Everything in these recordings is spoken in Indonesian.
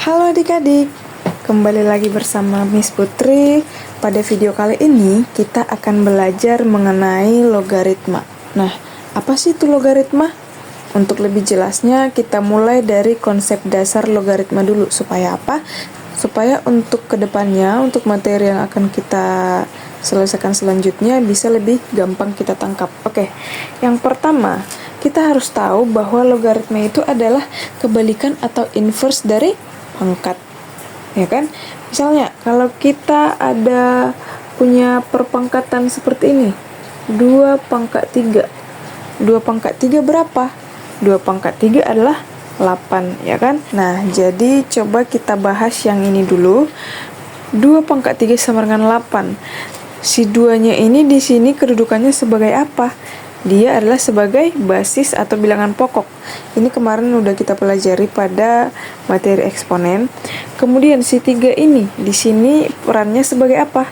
Halo adik-adik, kembali lagi bersama Miss Putri. Pada video kali ini kita akan belajar mengenai logaritma. Nah, apa sih itu logaritma? Untuk lebih jelasnya kita mulai dari konsep dasar logaritma dulu. Supaya apa? Supaya untuk kedepannya, untuk materi yang akan kita selesaikan selanjutnya bisa lebih gampang kita tangkap. Oke, yang pertama kita harus tahu bahwa logaritma itu adalah kebalikan atau inverse dari pangkat, ya kan? Misalnya kalau kita ada punya perpangkatan seperti ini, 2 pangkat 3. 2 pangkat 3 berapa? 2 pangkat 3 adalah 8, ya kan? Nah, jadi coba kita bahas yang ini dulu. 2 pangkat 3 sama dengan 8. Si 2-nya ini di sini kedudukannya sebagai apa? Dia adalah sebagai basis atau bilangan pokok. Ini kemarin udah kita pelajari pada materi eksponen. Kemudian si 3 ini di sini perannya sebagai apa?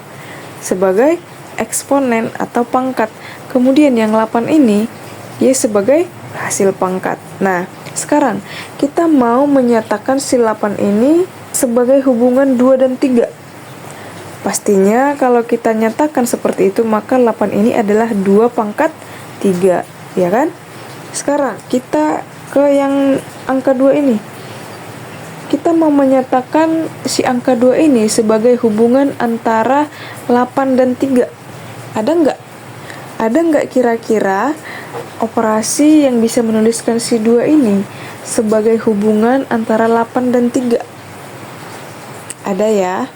Sebagai eksponen atau pangkat. Kemudian yang 8 ini dia sebagai hasil pangkat. Nah, sekarang kita mau menyatakan si 8 ini sebagai hubungan 2 dan 3. Pastinya kalau kita nyatakan seperti itu, maka 8 ini adalah 2 pangkat 3, ya kan? Sekarang kita ke yang angka 2 ini. Kita mau menyatakan si angka 2 ini sebagai hubungan antara 8 dan 3. Ada nggak? Ada nggak kira-kira operasi yang bisa menuliskan si 2 ini sebagai hubungan antara 8 dan 3? Ada ya?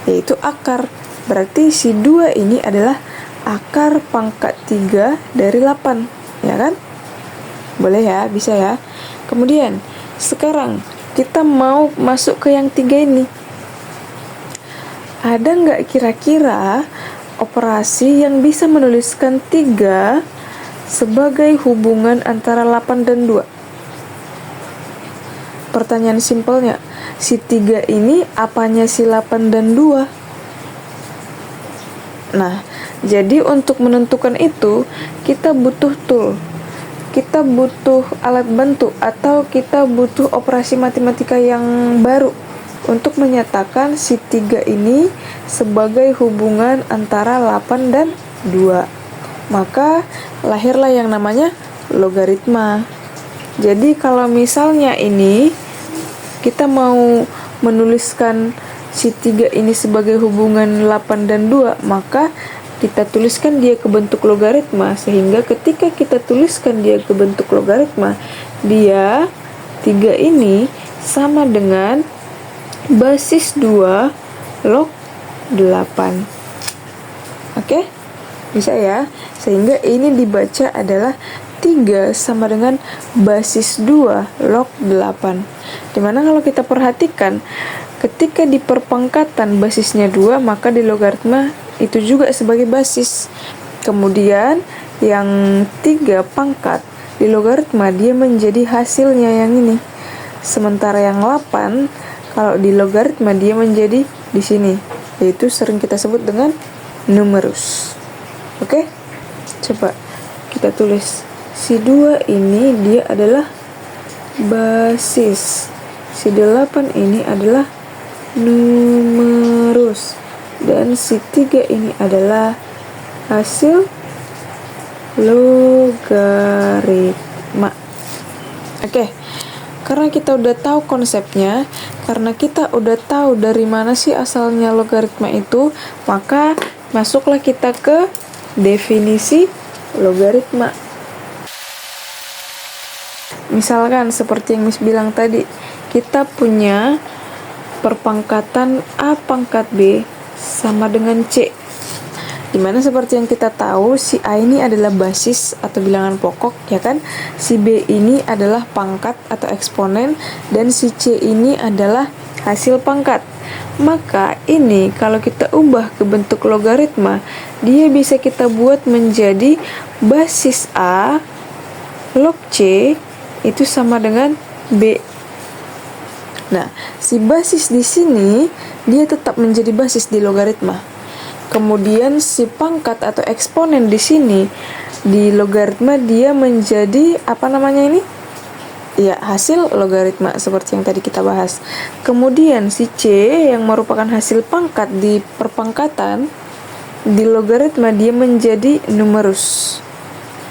Yaitu akar. Berarti si 2 ini adalah akar pangkat 3 dari 8, ya kan? Boleh ya, bisa ya. Kemudian, sekarang kita mau masuk ke yang 3 ini. Ada nggak kira-kira operasi yang bisa menuliskan 3 sebagai hubungan antara 8 dan 2? Pertanyaan simpelnya, si 3 ini apanya si 8 dan 2? Nah, jadi untuk menentukan itu, kita butuh tool. Kita butuh alat bantu atau kita butuh operasi matematika yang baru untuk menyatakan si 3 ini sebagai hubungan antara 8 dan 2. Maka lahirlah yang namanya logaritma. Jadi kalau misalnya ini kita mau menuliskan si 3 ini sebagai hubungan 8 dan 2, maka kita tuliskan dia ke bentuk logaritma, sehingga ketika kita tuliskan dia ke bentuk logaritma, dia 3 ini sama dengan basis 2 log 8. Oke? Bisa ya? Sehingga ini dibaca adalah 3 sama dengan basis 2 log 8. Dimana kalau kita perhatikan, ketika di perpangkatan basisnya 2, maka di logaritma itu juga sebagai basis. Kemudian yang 3 pangkat di logaritma dia menjadi hasilnya yang ini. Sementara yang 8 kalau di logaritma dia menjadi di sini, yaitu sering kita sebut dengan numerus. Oke? Coba kita tulis. Si 2 ini dia adalah basis. Si 8 ini adalah numerus. Dan si 3 ini adalah hasil logaritma. Oke, karena kita udah tahu konsepnya, karena kita udah tahu dari mana sih asalnya logaritma itu, maka masuklah kita ke definisi logaritma. Misalkan seperti yang Miss bilang tadi, kita punya perpangkatan A pangkat B sama dengan C, dimana seperti yang kita tahu si A ini adalah basis atau bilangan pokok, ya kan? Si B ini adalah pangkat atau eksponen, dan si C ini adalah hasil pangkat. Maka ini kalau kita ubah ke bentuk logaritma, dia bisa kita buat menjadi basis A log C itu sama dengan B. Nah, si basis di sini dia tetap menjadi basis di logaritma. Kemudian si pangkat atau eksponen di sini di logaritma dia menjadi apa namanya ini? ya hasil logaritma seperti yang tadi kita bahas. Kemudian si C yang merupakan hasil pangkat di perpangkatan, di logaritma dia menjadi numerus.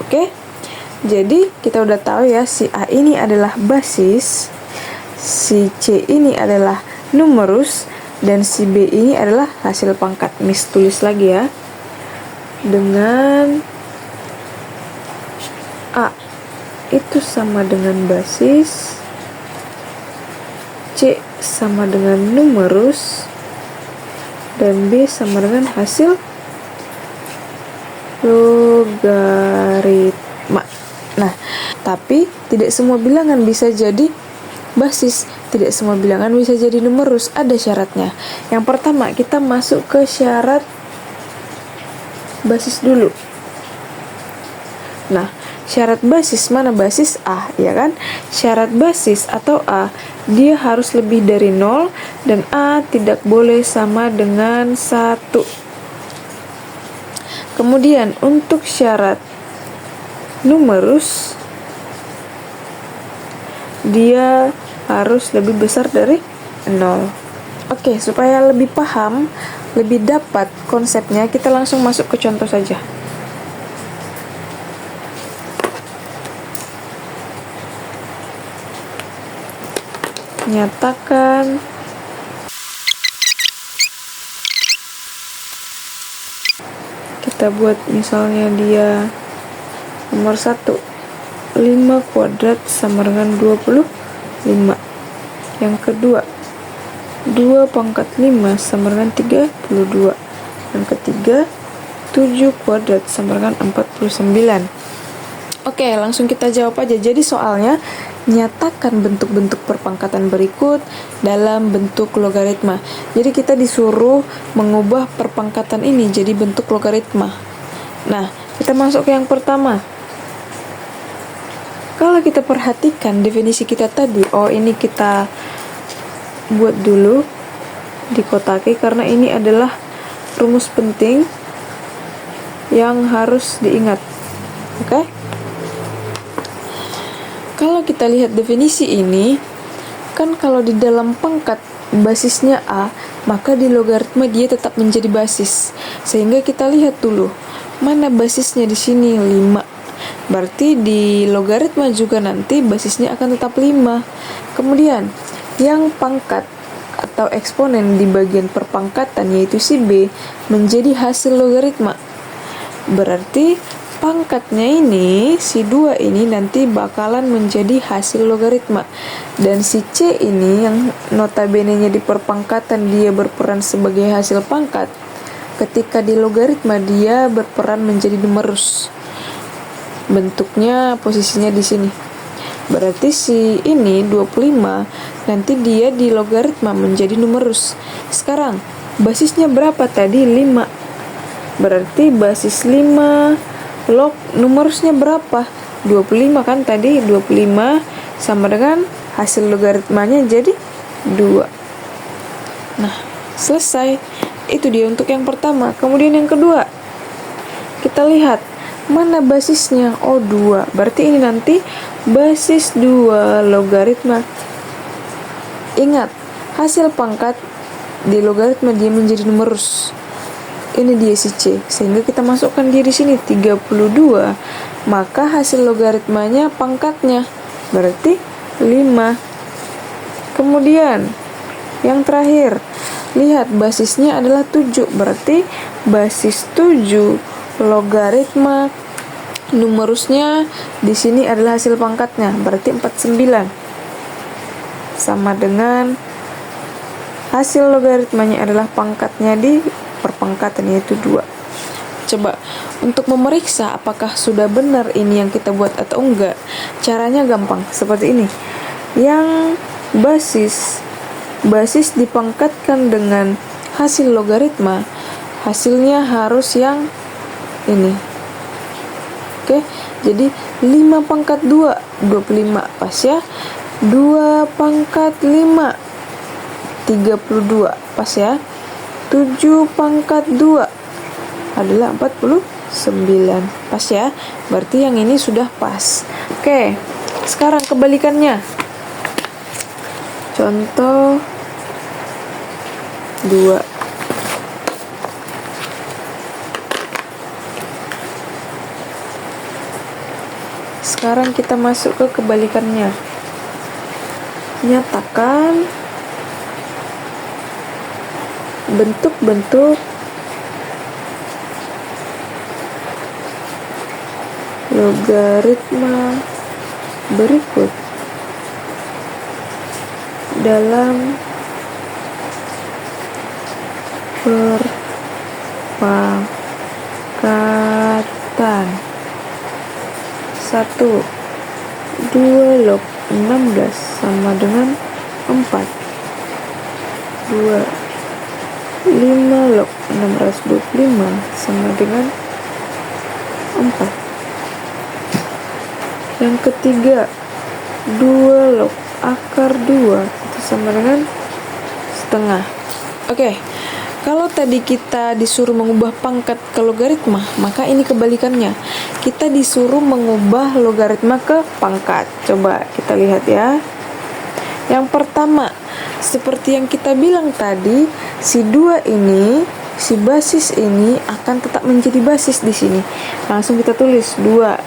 Oke? Jadi kita udah tahu ya, si A ini adalah basis, si C ini adalah numerus, dan si B ini adalah hasil pangkat. Miss tulis lagi ya. Dengan A itu sama dengan basis, C sama dengan numerus, dan B sama dengan hasil logaritma. Nah, tapi tidak semua bilangan bisa jadi basis, tidak semua bilangan bisa jadi numerus, ada syaratnya. Yang pertama, kita masuk ke syarat basis dulu. Nah, syarat basis, mana basis? A, ya kan? Syarat basis atau A, dia harus lebih dari 0 dan A tidak boleh sama dengan 1. Kemudian untuk syarat numerus, dia harus lebih besar dari 0. Oke, supaya lebih paham, lebih dapat konsepnya, kita langsung masuk ke contoh saja. Nyatakan kita buat misalnya dia nomor 1, 5 kuadrat sama dengan 25. Yang kedua, 2 pangkat 5 sama dengan 32. Yang ketiga, 7 kuadrat sama dengan 49. Oke, langsung kita jawab aja. Jadi soalnya, nyatakan bentuk-bentuk perpangkatan berikut dalam bentuk logaritma. Jadi kita disuruh mengubah perpangkatan ini jadi bentuk logaritma. Nah, kita masuk ke yang pertama. Kalau kita perhatikan definisi kita tadi, ini kita buat dulu dikotaki karena ini adalah rumus penting yang harus diingat. Oke? Kalau kita lihat definisi ini, kan kalau di dalam pangkat basisnya A, maka di logaritma dia tetap menjadi basis. Sehingga kita lihat dulu, mana basisnya di sini 5. Berarti di logaritma juga nanti basisnya akan tetap 5. Kemudian, yang pangkat atau eksponen di bagian perpangkatan yaitu si B menjadi hasil logaritma. Berarti pangkatnya ini, si 2 ini nanti bakalan menjadi hasil logaritma. Dan si C ini yang notabene-nya di perpangkatan dia berperan sebagai hasil pangkat, ketika di logaritma dia berperan menjadi numerus. Bentuknya posisinya di sini. Berarti si ini 25 nanti dia di logaritma menjadi numerus. Sekarang basisnya berapa tadi? 5. Berarti basis 5 numerusnya berapa? 25 kan tadi, 25 sama dengan hasil logaritmanya jadi 2. Nah, selesai. Itu dia untuk yang pertama. Kemudian yang kedua, kita lihat mana basisnya? 2. Berarti ini nanti basis 2 logaritma. Ingat, hasil pangkat di logaritma dia menjadi numerus. Ini dia si C, sehingga kita masukkan dia di sini 32, maka hasil logaritmanya pangkatnya berarti 5. Kemudian yang terakhir, lihat basisnya adalah 7, berarti basis 7 logaritma numerusnya di sini adalah hasil pangkatnya, berarti 49 sama dengan hasil logaritmanya adalah pangkatnya di perpangkatan yaitu 2. Coba untuk memeriksa apakah sudah benar ini yang kita buat atau enggak, caranya gampang seperti ini. Yang basis dipangkatkan dengan hasil logaritma, hasilnya harus yang ini. Oke, jadi 5 pangkat 2 25 pas ya. 2 pangkat 5 32 pas ya. 7 pangkat 2 adalah 49 pas ya. Berarti yang ini sudah pas. Oke, Sekarang kebalikannya. Contoh 2. Sekarang kita masuk ke kebalikannya. Nyatakan bentuk-bentuk logaritma berikut dalam perpangkatan. 1. 2 log 16 sama dengan 4. 2. 5 log 625 sama dengan 4. Yang ketiga, 2 log akar 2 itu sama dengan setengah. Oke, kalau tadi kita disuruh mengubah pangkat ke logaritma, maka ini kebalikannya. Kita disuruh mengubah logaritma ke pangkat. Coba kita lihat ya. Yang pertama, seperti yang kita bilang tadi, si 2 ini, si basis ini akan tetap menjadi basis di sini. Langsung kita tulis 2.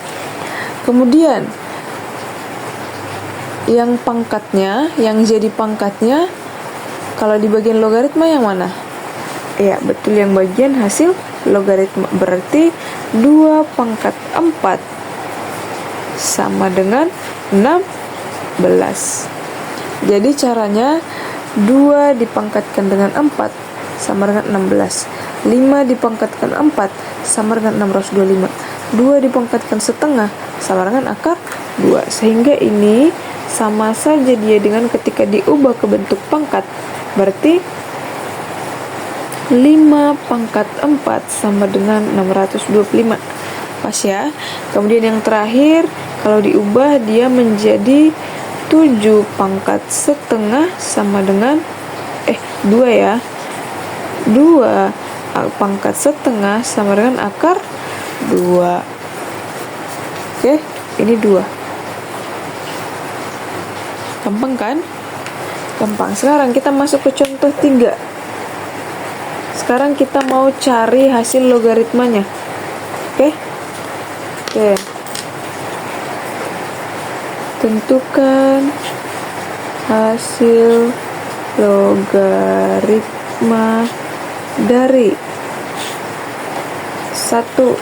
Kemudian yang pangkatnya, yang jadi pangkatnya, kalau di bagian logaritma yang mana? Ya, betul, yang bagian hasil logaritma. Berarti 2 pangkat 4 sama dengan 16. Jadi caranya 2 dipangkatkan dengan 4 sama dengan 16. 5 dipangkatkan 4 sama dengan 625. 2 dipangkatkan setengah sama dengan akar 2. Sehingga ini sama saja dia dengan ketika diubah ke bentuk pangkat. Berarti 5 pangkat 4 sama dengan 625. Pas ya. Kemudian yang terakhir, kalau diubah dia menjadi 7 pangkat setengah sama dengan 2 ya. 2 pangkat setengah sama dengan akar 2. Oke, ini 2. Gampang kan? Gampang. Sekarang kita masuk ke contoh 3. Sekarang kita mau cari hasil logaritmanya. Oke. Tentukan hasil logaritma dari 1.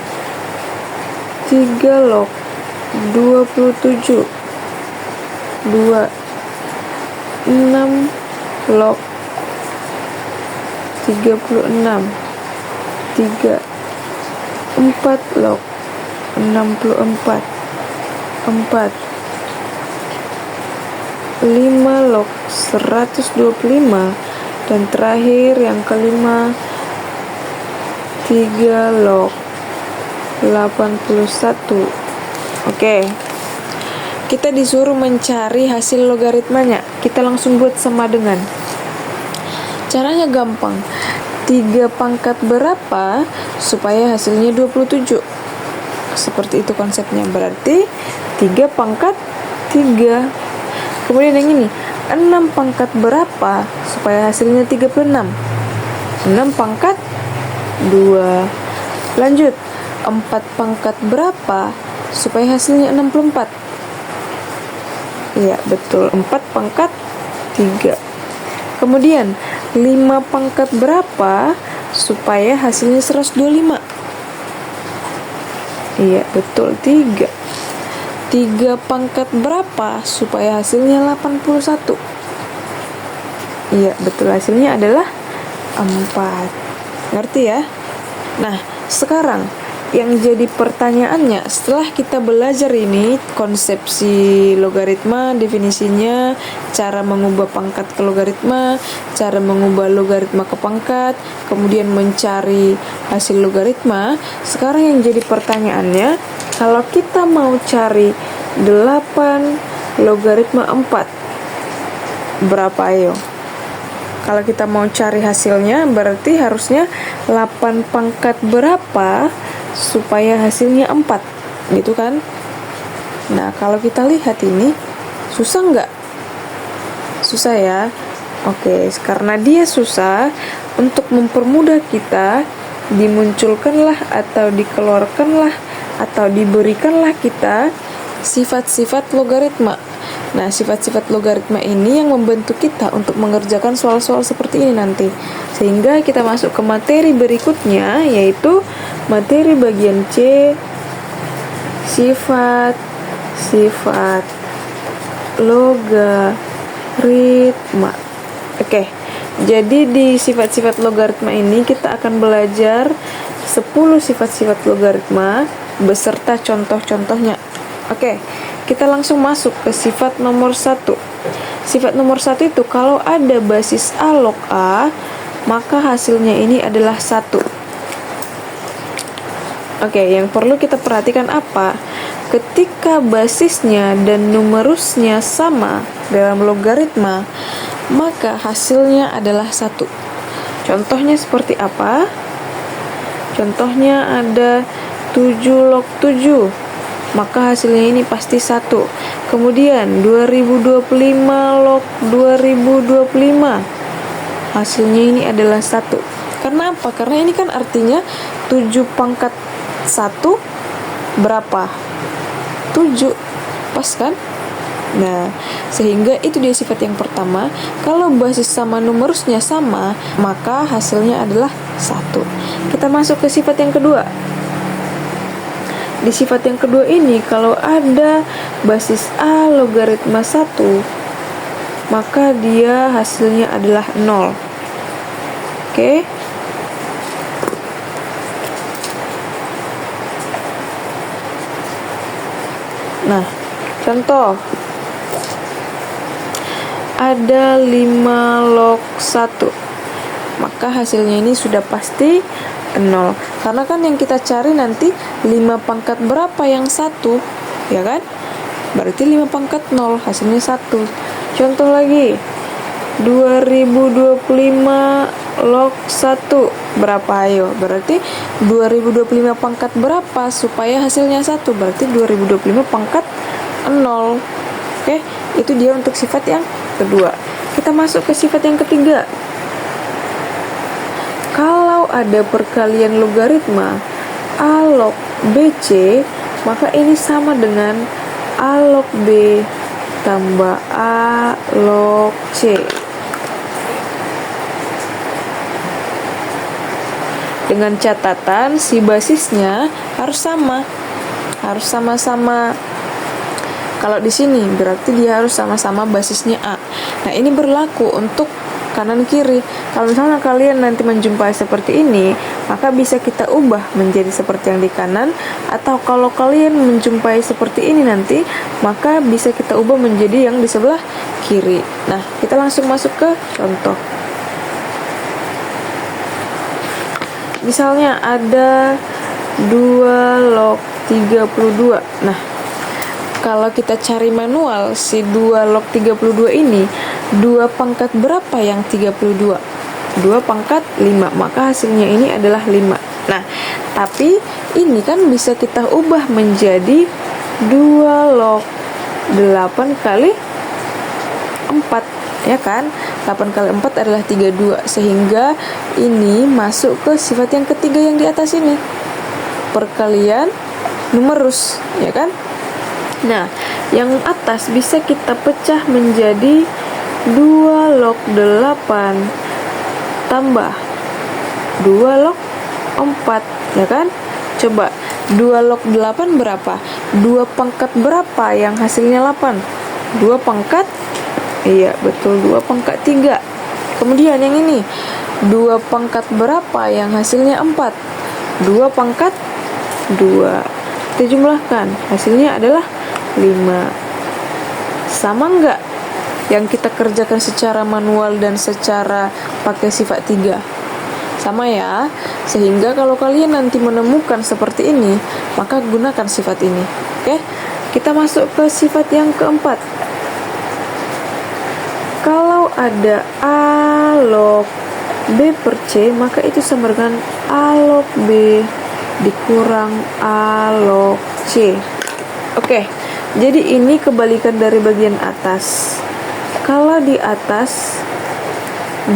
3 log 27. 2. 6 log 36. 3. 4 log 64. 4. 5 log 125. Dan terakhir yang kelima 3 log 81. Oke. Kita disuruh mencari hasil logaritmanya. Kita langsung buat sama dengan. Caranya gampang. 3 pangkat berapa supaya hasilnya 27? Seperti itu konsepnya. Berarti 3 pangkat 3. Kemudian yang ini, 6 pangkat berapa supaya hasilnya 36? 6 pangkat 2. Lanjut, 4 pangkat berapa supaya hasilnya 64? Iya, betul, 4 pangkat 3. Kemudian 5 pangkat berapa supaya hasilnya 125? Iya, betul, 3. 3 pangkat berapa supaya hasilnya 81? Iya, betul, hasilnya adalah 4. Ngerti ya? Nah, sekarang yang jadi pertanyaannya, setelah kita belajar ini konsepsi logaritma, definisinya, cara mengubah pangkat ke logaritma, cara mengubah logaritma ke pangkat, kemudian mencari hasil logaritma. Sekarang yang jadi pertanyaannya, kalau kita mau cari 8 logaritma 4, berapa ayo? Kalau kita mau cari hasilnya, berarti harusnya 8 pangkat berapa supaya hasilnya 4, gitu kan? Nah, kalau kita lihat ini, susah nggak? Susah ya. Oke, karena dia susah, untuk mempermudah kita, dimunculkanlah atau dikeluarkanlah atau diberikanlah kita sifat-sifat logaritma. Nah, sifat-sifat logaritma ini yang membantu kita untuk mengerjakan soal-soal seperti ini nanti. Sehingga kita masuk ke materi berikutnya, yaitu materi bagian C, sifat logaritma. Oke, jadi di sifat-sifat logaritma ini kita akan belajar 10 sifat-sifat logaritma beserta contoh-contohnya. Oke, kita langsung masuk ke sifat nomor 1. Sifat nomor 1 itu kalau ada basis A log A, maka hasilnya ini adalah 1. Oke, yang perlu kita perhatikan apa? Ketika basisnya dan numerusnya sama dalam logaritma, maka hasilnya adalah 1. Contohnya seperti apa? Contohnya ada 7 log 7, maka hasilnya ini pasti 1. Kemudian 2025 log 2025, hasilnya ini adalah 1. Karena apa? Karena ini kan artinya 7 pangkat 1 berapa? 7, pas kan? Nah, sehingga itu dia sifat yang pertama. Kalau basis sama numerusnya sama, maka hasilnya adalah 1. Kita masuk ke sifat yang kedua. Di sifat yang kedua ini, kalau ada basis A logaritma 1, maka dia hasilnya adalah 0. Oke. Nah, contoh. Ada 5 log 1, maka hasilnya ini sudah pasti 0. Karena kan yang kita cari nanti 5 pangkat berapa yang 1, ya kan? Berarti 5 pangkat 0, hasilnya 1. Contoh lagi, 2025 log 1 berapa? Ayo, berarti 2025 pangkat berapa supaya hasilnya 1? Berarti 2025 pangkat 0. Oke, itu dia untuk sifat yang kedua. Kita masuk ke sifat yang ketiga. Kalau ada perkalian logaritma A log BC, maka ini sama dengan A log B tambah A log C. Dengan catatan si basisnya harus sama. Harus sama-sama. Kalau di sini berarti dia harus sama-sama basisnya A. Nah, ini berlaku untuk kanan kiri. Kalau misalnya kalian nanti menjumpai seperti ini, maka bisa kita ubah menjadi seperti yang di kanan, atau kalau kalian menjumpai seperti ini nanti, maka bisa kita ubah menjadi yang di sebelah kiri. Nah, kita langsung masuk ke contoh. Misalnya ada 2 log 32. Nah, kalau kita cari manual si 2 log 32 ini, 2 pangkat berapa yang 32? 2 pangkat 5, maka hasilnya ini adalah 5. Nah, tapi ini kan bisa kita ubah menjadi 2 log 8 kali 4, ya kan? 8 kali 4 adalah 32, sehingga ini masuk ke sifat yang ketiga yang di atas ini, perkalian numerus, ya kan? Nah, yang atas bisa kita pecah menjadi 2 log 8 tambah 2 log 4, ya kan? Coba 2 log 8 berapa? 2 pangkat berapa yang hasilnya 8? 2 pangkat, iya betul, 2 pangkat 3. Kemudian yang ini 2 pangkat berapa yang hasilnya 4? 2 pangkat 2. Kita jumlahkan, hasilnya adalah 5. Sama enggak yang kita kerjakan secara manual dan secara pakai sifat 3? Sama ya. Sehingga kalau kalian nanti menemukan seperti ini, maka gunakan sifat ini. Oke, kita masuk ke sifat yang keempat. Kalau ada A log B per C, maka itu sama dengan A log B dikurang A log C. Oke, Jadi ini kebalikan dari bagian atas. Kalau di atas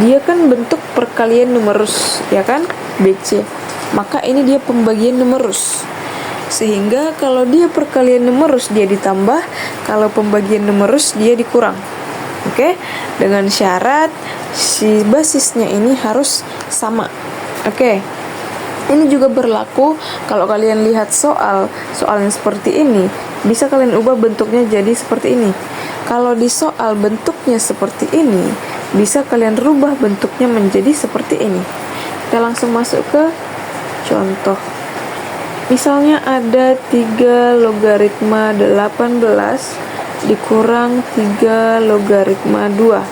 dia kan bentuk perkalian numerus, ya kan? BC. Maka ini dia pembagian numerus. Sehingga kalau dia perkalian numerus dia ditambah, kalau pembagian numerus dia dikurang. Oke? Dengan syarat si basisnya ini harus sama. Oke. Ini juga berlaku kalau kalian lihat soal yang seperti ini, bisa kalian ubah bentuknya jadi seperti ini. Kalau di soal bentuknya seperti ini, bisa kalian rubah bentuknya menjadi seperti ini. Kita langsung masuk ke contoh. Misalnya ada 3 logaritma 18 dikurang 3 logaritma 2.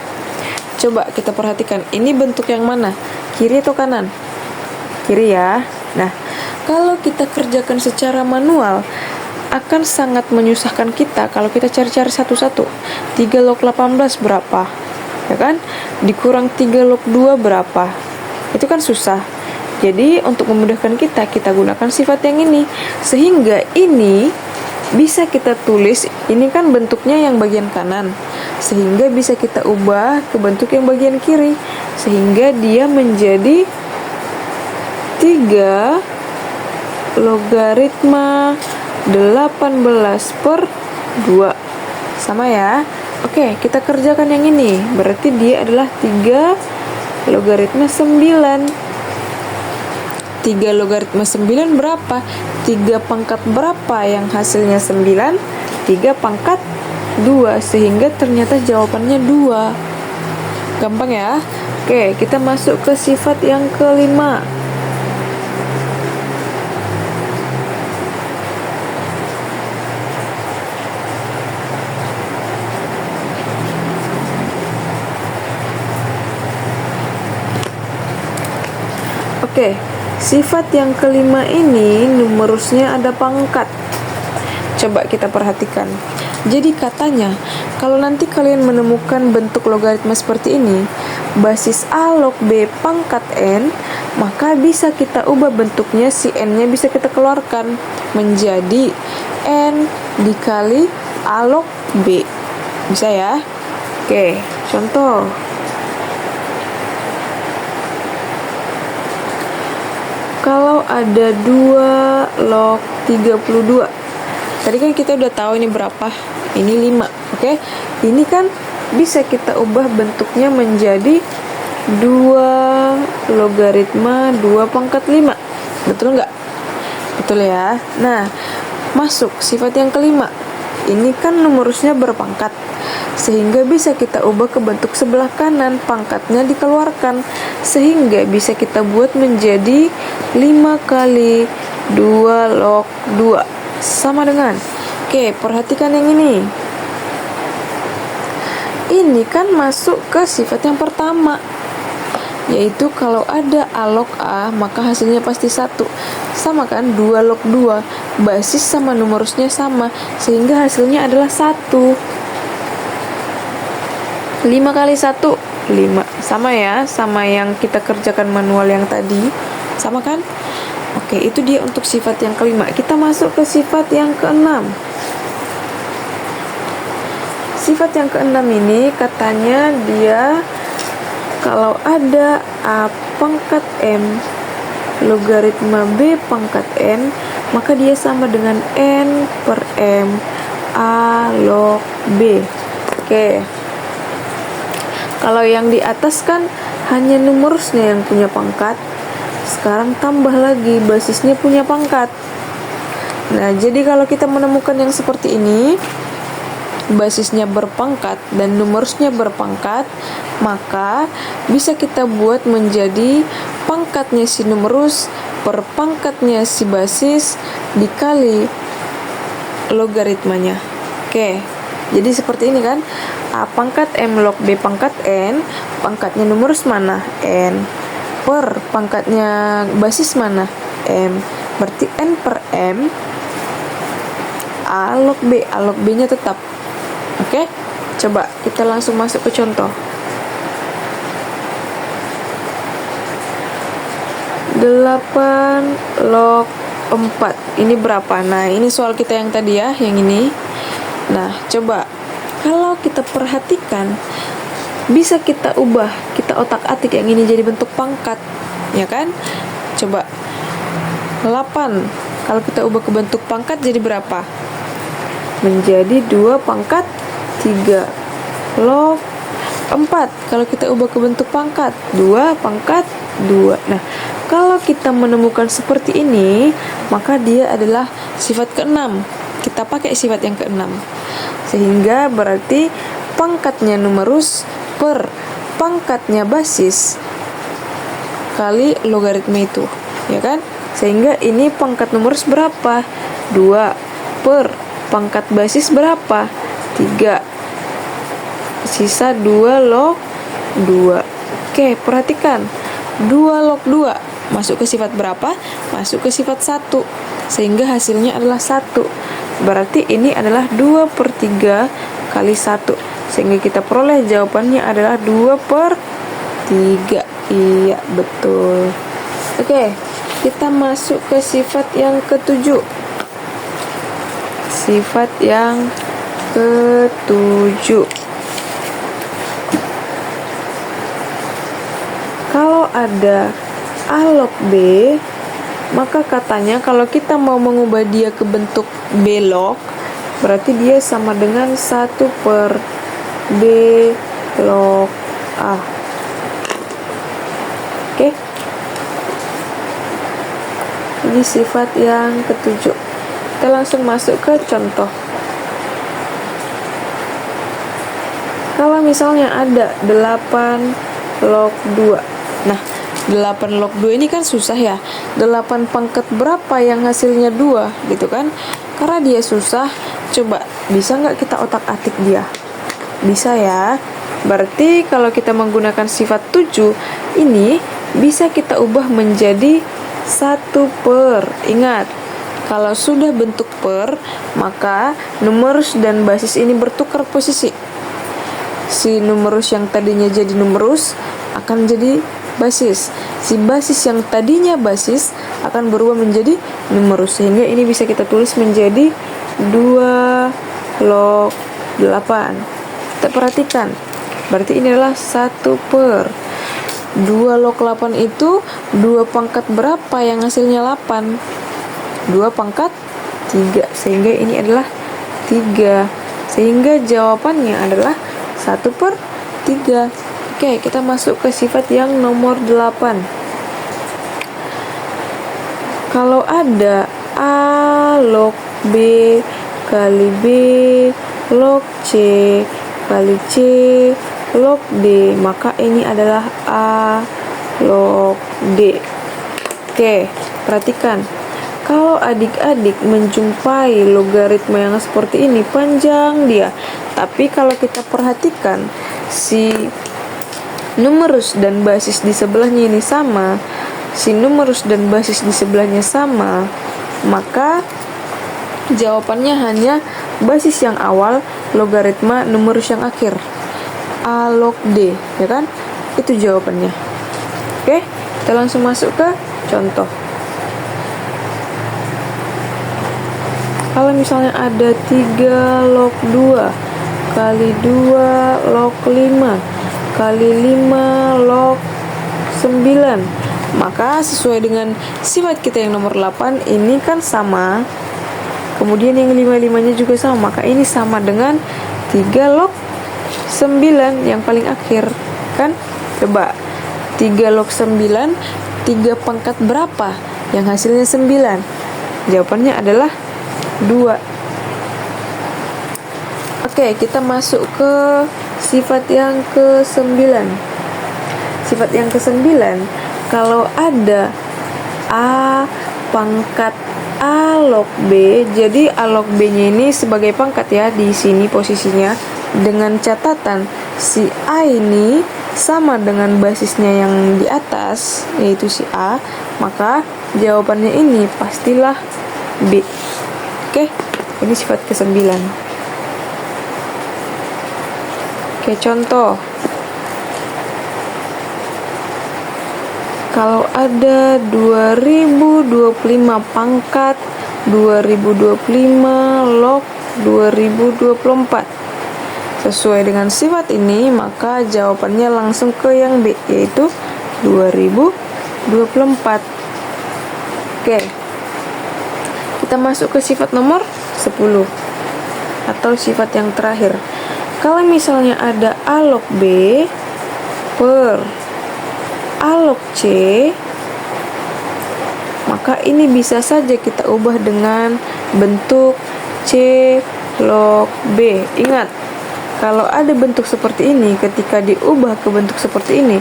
Coba kita perhatikan, ini bentuk yang mana? Kiri atau kanan? Kiri ya. Nah, kalau kita kerjakan secara manual akan sangat menyusahkan kita kalau kita cari-cari satu-satu. 3 log 18 berapa? Ya kan? Dikurang 3 log 2 berapa? Itu kan susah. Jadi untuk memudahkan kita gunakan sifat yang ini. Sehingga ini bisa kita tulis, ini kan bentuknya yang bagian kanan. Sehingga bisa kita ubah ke bentuk yang bagian kiri. Sehingga dia menjadi 3 logaritma 18 per 2. Sama ya. Oke, kita kerjakan yang ini. Berarti dia adalah 3 logaritma 9. 3 logaritma 9 berapa? 3 pangkat berapa yang hasilnya 9? 3 pangkat 2. Sehingga ternyata jawabannya 2. Gampang ya? Oke, kita masuk ke sifat yang kelima. Oke, sifat yang kelima ini numerusnya ada pangkat. Coba kita perhatikan. Jadi katanya, kalau nanti kalian menemukan bentuk logaritma seperti ini, basis A log B pangkat N, maka bisa kita ubah bentuknya, si N-nya bisa kita keluarkan menjadi N dikali A log B. Bisa ya? Oke, contoh. Kalau ada 2 log 32. Tadi kan kita udah tahu ini berapa? Ini 5, oke? Ini kan bisa kita ubah bentuknya menjadi 2 logaritma 2 pangkat 5. Betul nggak? Betul ya? Nah, masuk sifat yang kelima. Ini kan numerusnya berpangkat. Sehingga bisa kita ubah ke bentuk sebelah kanan, pangkatnya dikeluarkan. Sehingga bisa kita buat menjadi 5 kali 2 log 2. Sama dengan, oke, perhatikan yang ini. Ini kan masuk ke sifat yang pertama, yaitu kalau ada A log A, maka hasilnya pasti 1. Sama kan, 2 log 2. Basis sama numerusnya sama, sehingga hasilnya adalah 1. 5 kali 1, 5. Sama ya, sama yang kita kerjakan manual yang tadi. Sama kan? Oke, itu dia untuk sifat yang kelima. Kita masuk ke sifat yang keenam. Sifat yang keenam ini katanya dia kalau ada A pangkat M logaritma B pangkat N, maka dia sama dengan N per M A log B. Oke. Kalau yang di atas kan hanya numerusnya yang punya pangkat. Sekarang tambah lagi basisnya punya pangkat. Nah, jadi kalau kita menemukan yang seperti ini, basisnya berpangkat dan numerusnya berpangkat, maka bisa kita buat menjadi pangkatnya si numerus per pangkatnya si basis dikali logaritmanya. Oke, jadi seperti ini kan, A pangkat M log B pangkat N, pangkatnya numerus mana? N, per pangkatnya basis mana? M, berarti N per M A log B, A log B nya tetap. Oke, coba kita langsung masuk ke contoh. 8 log 4 ini berapa? Nah, ini soal kita yang tadi ya, yang ini. Nah, coba kalau kita perhatikan, bisa kita ubah, kita otak-atik yang ini jadi bentuk pangkat, ya kan? Coba 8 kalau kita ubah ke bentuk pangkat jadi berapa? Menjadi 2 pangkat 3 log 4 kalau kita ubah ke bentuk pangkat 2 pangkat 2. Nah, kalau kita menemukan seperti ini, maka dia adalah sifat ke-6. Kita pakai sifat yang ke-6. Sehingga berarti pangkatnya numerus per pangkatnya basis kali logaritma itu, ya kan? Sehingga ini pangkat numerus berapa? 2 per pangkat basis berapa? 3. Sisa 2 log 2. Oke, perhatikan. 2 log 2 masuk ke sifat berapa? Masuk ke sifat 1. Sehingga hasilnya adalah 1. Berarti ini adalah 2 per 3 kali 1. Sehingga kita peroleh jawabannya adalah 2 per 3. Iya, betul. Oke, kita masuk ke sifat yang ke-7. Sifat yang ke-7. Kalau ada A log B, maka katanya kalau kita mau mengubah dia ke bentuk B log, berarti dia sama dengan 1 per B log A. Oke. Ini sifat yang ke-7. Kita langsung masuk ke contoh. Kalau misalnya ada 8 log 2. Nah, 8 log 2 ini kan susah ya. 8 pangkat berapa yang hasilnya 2 gitu kan? Karena dia susah, coba bisa nggak kita otak-atik dia? Bisa ya. Berarti kalau kita menggunakan sifat 7 ini bisa kita ubah menjadi 1 per. Ingat, kalau sudah bentuk per, maka numerus dan basis ini bertukar posisi. Si numerus yang tadinya jadi numerus akan jadi basis. Si basis yang tadinya basis akan berubah menjadi numerus. Sehingga ini bisa kita tulis menjadi 2 log 8. Kita perhatikan. Berarti ini adalah 1 per 2 log 8 itu 2 pangkat berapa yang hasilnya 8? 2 pangkat 3. Sehingga ini adalah 3. Sehingga jawabannya adalah 1 per 3. Oke, kita masuk ke sifat yang nomor 8. Kalau ada A log B kali B log C kali C log D, maka ini adalah A log D. Oke, perhatikan. Kalau adik-adik menjumpai logaritma yang seperti ini, panjang dia. Tapi kalau kita perhatikan, si numerus dan basis di sebelahnya ini sama, si numerus dan basis di sebelahnya sama, maka jawabannya hanya basis yang awal logaritma numerus yang akhir, A log D, ya kan? Itu jawabannya. Oke, kita langsung masuk ke contoh. Kalau misalnya ada 3 log 2 kali 2 log 5 kali 5 log 9, maka sesuai dengan sifat kita yang nomor 8, ini kan sama. Kemudian yang 5-5-nya juga sama, maka ini sama dengan 3 log 9 yang paling akhir, kan? Coba 3 log 9, 3 pangkat berapa yang hasilnya 9? Jawabannya adalah 2. Oke, kita masuk ke sifat yang ke-9. Sifat yang ke-9, kalau ada A pangkat A log B, jadi A log B-nya ini sebagai pangkat ya, di sini posisinya, dengan catatan si A ini sama dengan basisnya yang di atas, yaitu si A, maka jawabannya ini pastilah B. Oke, ini sifat ke-9. Oke, contoh. Kalau ada 2025 pangkat 2025 log 2024. Sesuai dengan sifat ini, maka jawabannya langsung ke yang B, yaitu 2024. Oke, kita masuk ke sifat nomor 10 atau sifat yang terakhir. Kalau misalnya ada A log B per A log C, maka ini bisa saja kita ubah dengan bentuk C log B. Ingat, kalau ada bentuk seperti ini, ketika diubah ke bentuk seperti ini,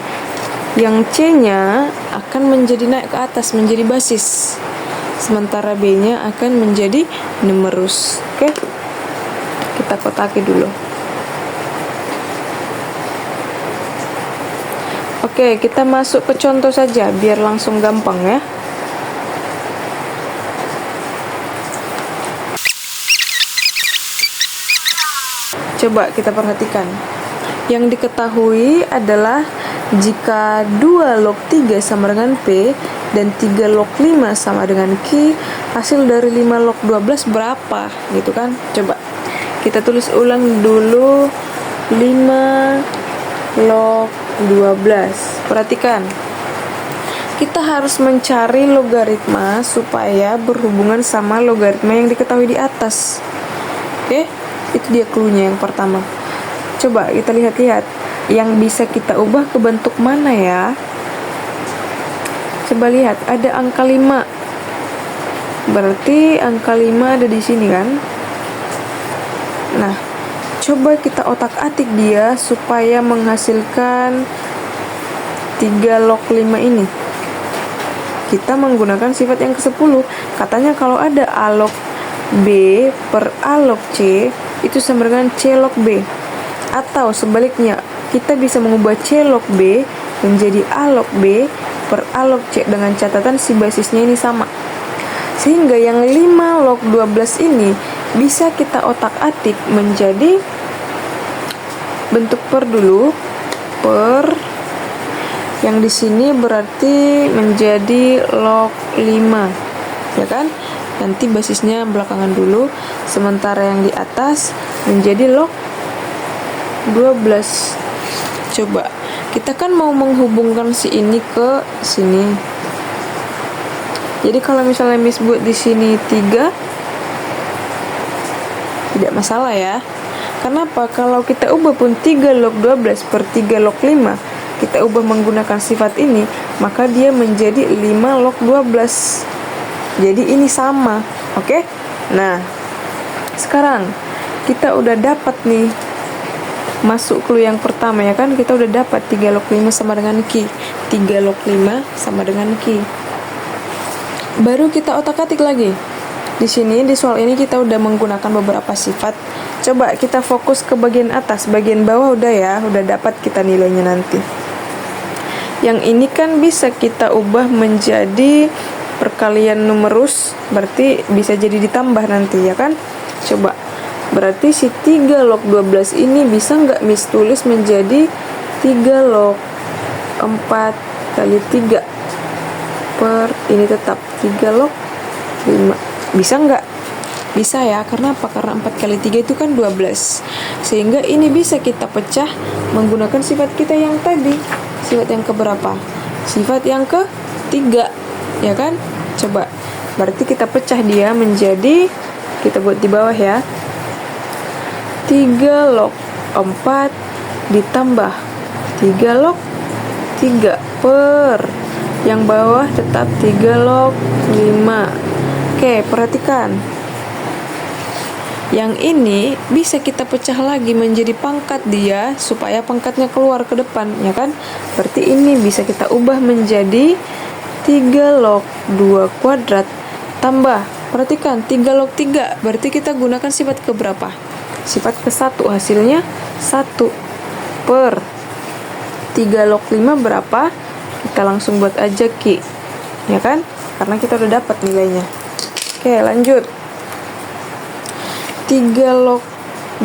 yang C-nya akan menjadi naik ke atas, menjadi basis, sementara B-nya akan menjadi numerus. Oke, kita kotaki dulu. Oke, kita masuk ke contoh saja biar langsung gampang ya. Coba kita perhatikan. Yang diketahui adalah jika 2 log 3 sama dengan P dan 3 log 5 sama dengan Q, hasil dari 5 log 12 berapa? Gitu kan? Coba kita tulis ulang dulu 5 log 12. Perhatikan. Kita harus mencari logaritma supaya berhubungan sama logaritma yang diketahui di atas. Oke? Itu dia cluenya yang pertama. Coba kita lihat-lihat yang bisa kita ubah ke bentuk mana ya. Coba lihat, ada angka 5. Berarti angka 5 ada di sini kan. Nah, coba kita otak-atik dia supaya menghasilkan 3 log 5 ini. Kita menggunakan sifat yang ke-10. Katanya kalau ada A log B per A log C, itu sama dengan C log B. Atau sebaliknya, kita bisa mengubah C log B menjadi A log B per A log C dengan catatan si basisnya ini sama. Sehingga yang 5 log 12 ini bisa kita otak-atik menjadi bentuk per dulu. Per yang di sini berarti menjadi log 5. Ya kan? Nanti basisnya belakangan dulu, sementara yang di atas menjadi log 12. Coba, kita kan mau menghubungkan si ini ke sini. Jadi kalau misalnya Miss buat di sini 3, tidak masalah ya. Kenapa? Kalau kita ubah pun 3 log 12 per 3 log 5, kita ubah menggunakan sifat ini, maka dia menjadi 5 log 12. Jadi ini sama, oke? Nah, sekarang kita udah dapat nih masuk clue yang pertama ya kan? Kita udah dapat 3 log 5 sama dengan Q. 3 log 5 sama dengan Q. Baru kita otak-atik lagi. Di sini di soal ini kita udah menggunakan beberapa sifat. Coba kita fokus ke bagian atas, bagian bawah udah ya, udah dapat kita nilainya nanti. Yang ini kan bisa kita ubah menjadi perkalian numerus, berarti bisa jadi ditambah nanti ya kan. Coba, berarti si 3 log 12 ini bisa nggak Miss tulis menjadi 3 log 4 kali 3 per ini tetap 3 log 5. Bisa nggak? Bisa ya, karena apa? Karena 4 kali 3 itu kan 12. Sehingga ini bisa kita pecah menggunakan sifat kita yang tadi. Sifat yang keberapa? Sifat yang ke-3, ya kan? Coba, berarti kita pecah dia menjadi, kita buat di bawah ya, 3 log 4 ditambah 3 log 3 per yang bawah tetap 3 log 5. Oke, perhatikan. Yang ini bisa kita pecah lagi menjadi pangkat dia supaya pangkatnya keluar ke depan, ya kan? Berarti ini bisa kita ubah menjadi 3 log 2 kuadrat tambah, perhatikan 3 log 3, berarti kita gunakan sifat keberapa? Sifat ke-1, hasilnya 1 per 3 log 5 berapa? Kita langsung buat aja Q, ya kan? Karena kita udah dapat nilainya. Oke, lanjut. 3 log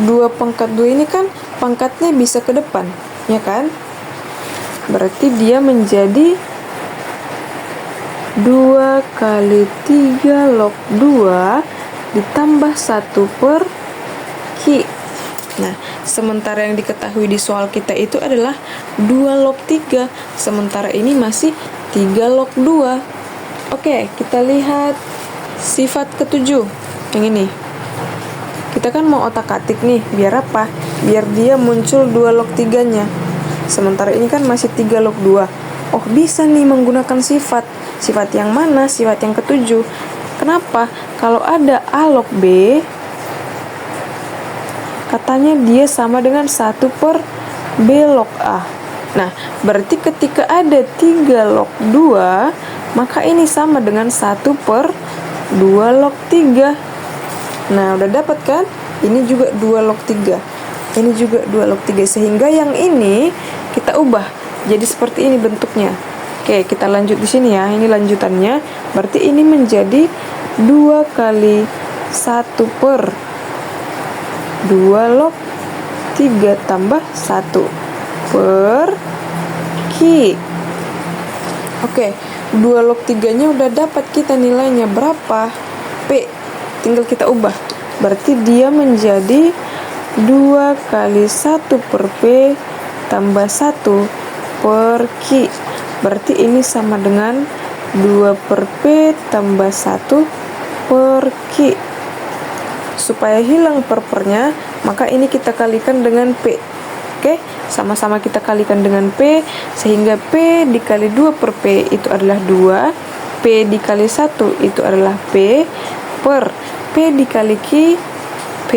2 pangkat 2 ini kan pangkatnya bisa ke depan, ya kan? Berarti dia menjadi 2 kali 3 log 2 ditambah 1 per Ki. Nah, sementara yang diketahui di soal kita itu adalah 2 log 3, sementara ini masih 3 log 2. Oke, kita lihat sifat ketujuh, yang ini. Kita kan mau otak-atik nih, biar apa? Biar dia muncul 2 log 3-nya. Sementara ini kan masih 3 log 2. Oh, bisa nih menggunakan sifat. Sifat yang mana? Sifat yang ketujuh. Kenapa? Kalau ada A log B, katanya dia sama dengan 1 per B log A. Nah, berarti ketika ada 3 log 2, maka ini sama dengan 1 per 2 log 3. Nah, udah dapat kan? Ini juga 2 log 3. Ini juga 2 log 3. Sehingga yang ini kita ubah jadi seperti ini bentuknya. Oke, kita lanjut di sini ya. Ini lanjutannya. Berarti ini menjadi 2 kali 1 per 2 log 3 tambah 1 per Ki. Oke, 2 log 3-nya udah dapat kita nilainya berapa? P. Tinggal kita ubah. Berarti dia menjadi 2 kali 1 per P tambah 1 per Ki. Berarti ini sama dengan 2 per P tambah 1 per Ki. Supaya hilang per-pernya, maka ini kita kalikan dengan P. Oke, sama-sama kita kalikan dengan P, sehingga P dikali 2 per P itu adalah 2, P dikali 1 itu adalah P, per P dikali Ki, P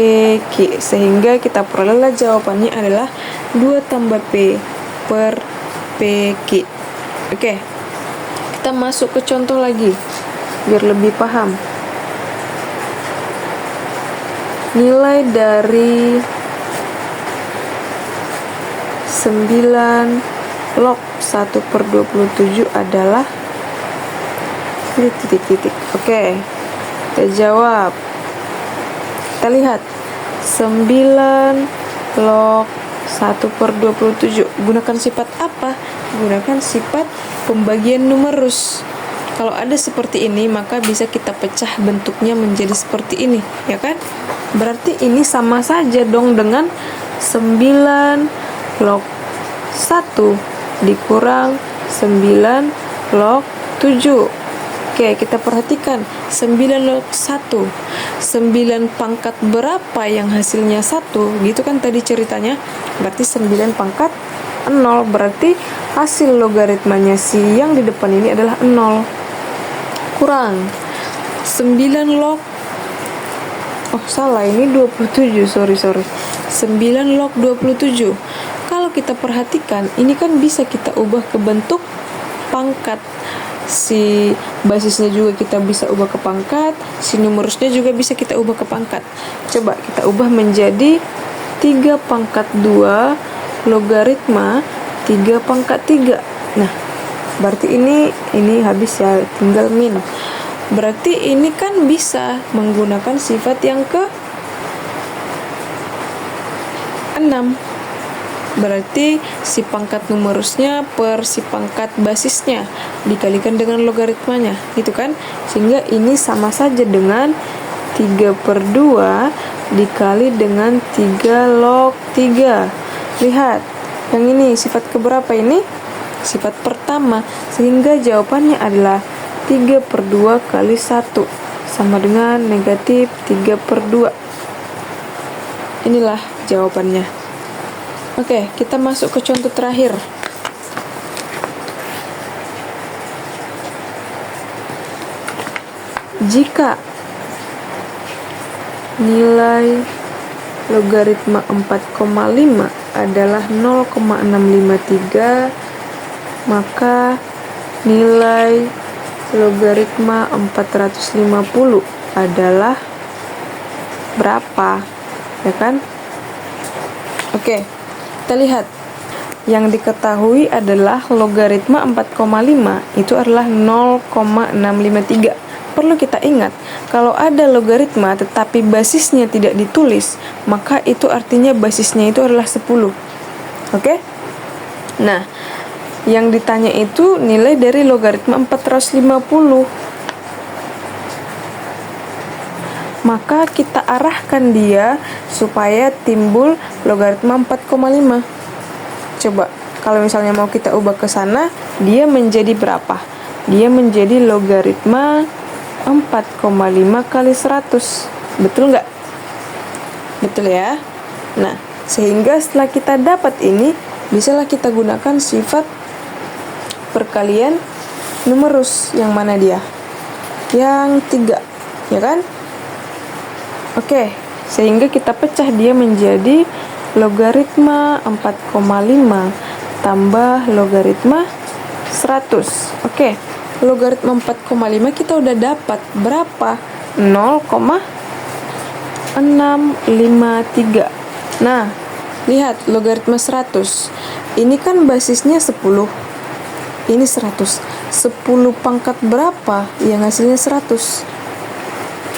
Ki. Sehingga kita perolehlah jawabannya adalah 2 tambah P per P Ki. Oke, kita masuk ke contoh lagi, biar lebih paham. Nilai dari 9 log 1 per 27 adalah titik-titik. Oke, kita jawab. Kita lihat 9 log 1 per 27. Gunakan sifat apa? Gunakan sifat pembagian numerus. Kalau ada seperti ini, maka bisa kita pecah bentuknya menjadi seperti ini, ya kan? Berarti ini sama saja dong dengan 9 log 1 dikurang 9 log 7. Oke, kita perhatikan 9 log 1. 9 pangkat berapa yang hasilnya 1? Gitu kan tadi ceritanya. Berarti 9 pangkat 0. Berarti hasil logaritmanya si yang di depan ini adalah 0. Kurang 9 log, oh salah, ini 27, sorry 9 log 27. Kalau kita perhatikan, ini kan bisa kita ubah ke bentuk pangkat. Si basisnya juga kita bisa ubah ke pangkat, si numerusnya juga bisa kita ubah ke pangkat. Coba kita ubah menjadi 3 pangkat 2 logaritma 3 pangkat 3. Nah, berarti ini habis ya, tinggal min. Berarti ini kan bisa menggunakan sifat yang ke 6. Berarti si pangkat numerusnya per si pangkat basisnya dikalikan dengan logaritmanya, gitu kan? Sehingga ini sama saja dengan 3 per 2 dikali dengan 3 log 3. Lihat, yang ini sifat keberapa ini? Sifat pertama, sehingga jawabannya adalah 3 per 2 kali 1 sama dengan negatif 3 per 2. Inilah jawabannya. Oke, kita masuk ke contoh terakhir. Jika nilai logaritma 4,5 adalah 0,653, maka nilai logaritma 450 adalah berapa? Ya kan? Oke, kita lihat. Yang diketahui adalah logaritma 4,5 itu adalah 0,653. Perlu kita ingat, kalau ada logaritma tetapi basisnya tidak ditulis, maka itu artinya basisnya itu adalah 10. Oke? Nah, yang ditanya itu nilai dari logaritma 450. maka kita arahkan dia supaya timbul logaritma 4,5. Coba, kalau misalnya mau kita ubah ke sana, dia menjadi berapa? Dia menjadi logaritma 4,5 kali 100. Betul nggak? Betul ya? Nah, sehingga setelah kita dapat ini, bisalah kita gunakan sifat perkalian numerus. Yang mana dia? Yang 3, ya kan? Oke, sehingga kita pecah dia menjadi logaritma 4,5 tambah logaritma 100. Oke, logaritma 4,5 kita udah dapat berapa? 0,653. Nah, lihat logaritma 100. Ini kan basisnya 10. Ini 100. 10 pangkat berapa? Yang hasilnya 100.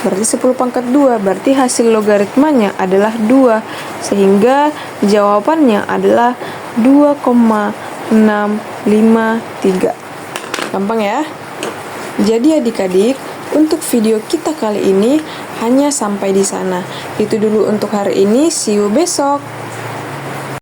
Berarti 10 pangkat 2, berarti hasil logaritmanya adalah 2, sehingga jawabannya adalah 2,653. Gampang ya? Jadi adik-adik, untuk video kita kali ini hanya sampai di sana. Itu dulu untuk hari ini, see you besok.